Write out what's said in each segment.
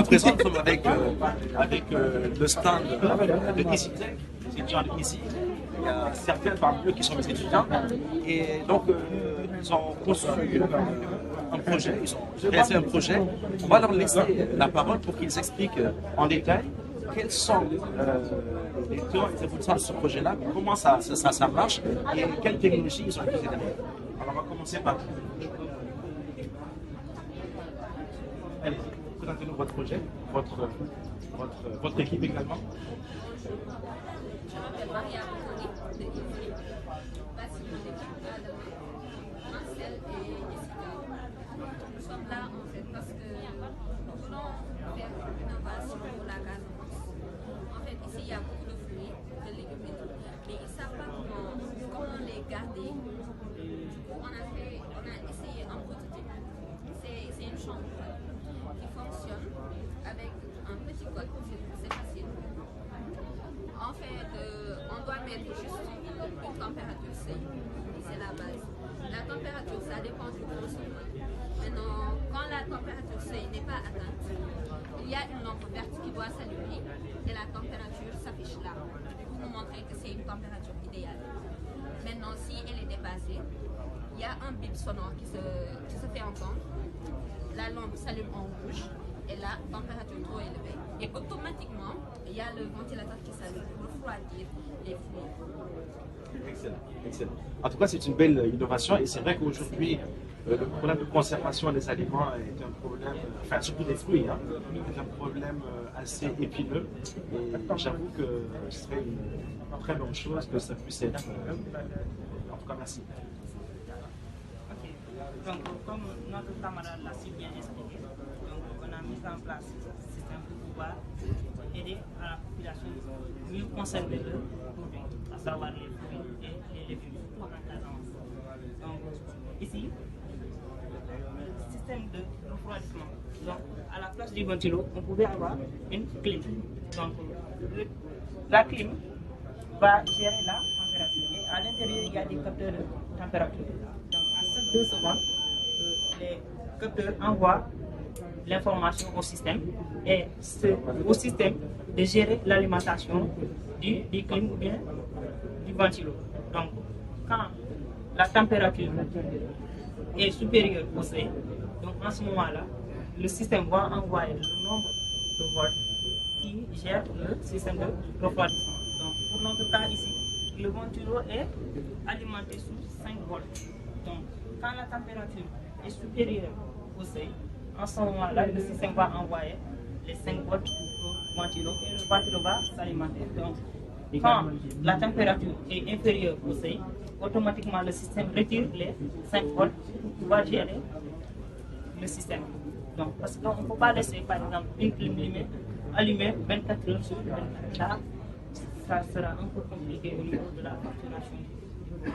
présent, nous sommes avec le stand de EasyTech, les étudiants de Easy. Il y a certains parmi eux qui sont mes étudiants. Et donc, ils ont conçu un projet, ils ont réalisé un projet. On va leur laisser la parole pour qu'ils expliquent en détail quels sont les tenants et les aboutissants de ce projet-là, comment ça marche et quelles technologies ils ont utilisées derrière. Alors, on va commencer par... Allez, présentez-nous votre projet, votre équipe également. Je m'appelle Maria Anthony de Easy. Bâtiment d'équipe Marcel et Jessica. Nous sommes là en fait parce que nous voulons faire une innovation pour la Casamance. En fait, ici il y a beaucoup de fruits, de légumes et tout, mais ils ne savent pas comment les garder. Du coup, on a essayé un prototype. C'est une chambre qui fonctionne avec un petit code, c'est facile. En fait, on doit mettre juste une température seuil, c'est la base. La température, ça dépend du consommation. Maintenant, quand la température seuil n'est pas atteinte, il y a une lampe verte qui doit s'allumer et la température s'affiche là. Pour vous montrer que c'est une température idéale. Maintenant, si elle est dépassée, il y a un bip sonore qui se fait entendre. La lampe s'allume en rouge et la température trop élevée. Et automatiquement, il y a le ventilateur qui s'allume pour refroidir les fruits. Excellent, excellent. En tout cas, c'est une belle innovation et c'est vrai qu'aujourd'hui, le problème de conservation des aliments est un problème, enfin surtout des fruits, est un problème assez épineux. Et j'avoue que ce serait une très bonne chose que ça puisse être. En tout cas, merci. Ok, donc comme notre camarade l'a si bien expliqué, donc on a mis en place ce système pour pouvoir aider à la population de mieux conserver leurs produits, à savoir les fruits et les légumes. Donc ici, le système de refroidissement. Donc à la place du ventilo, on pouvait avoir une clim. Donc la clim va gérer la température. Et à l'intérieur, il y a des capteurs de température. Donc à chaque 2 secondes, les capteurs envoient l'information au système et c'est au système de gérer l'alimentation du clim ou bien du ventilo. Donc quand la température est supérieure au seuil, donc en ce moment-là, le système va envoyer le nombre de volts qui gère le système de refroidissement. Donc pour notre cas ici, le ventilo est alimenté sous 5 volts. Donc quand la température est supérieure au seuil, en ce moment-là, le système va envoyer les 5 volts au ventilo et le ventilo va s'alimenter. Donc quand la température est inférieure au seuil, automatiquement le système retire les 5 volts pour pouvoir gérer le système. Donc, parce qu'on ne peut pas laisser par exemple une clim allumée 24 heures sur 24. Là, ça sera un peu compliqué au niveau de la facturation du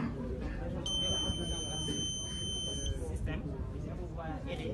système pour pouvoir aider.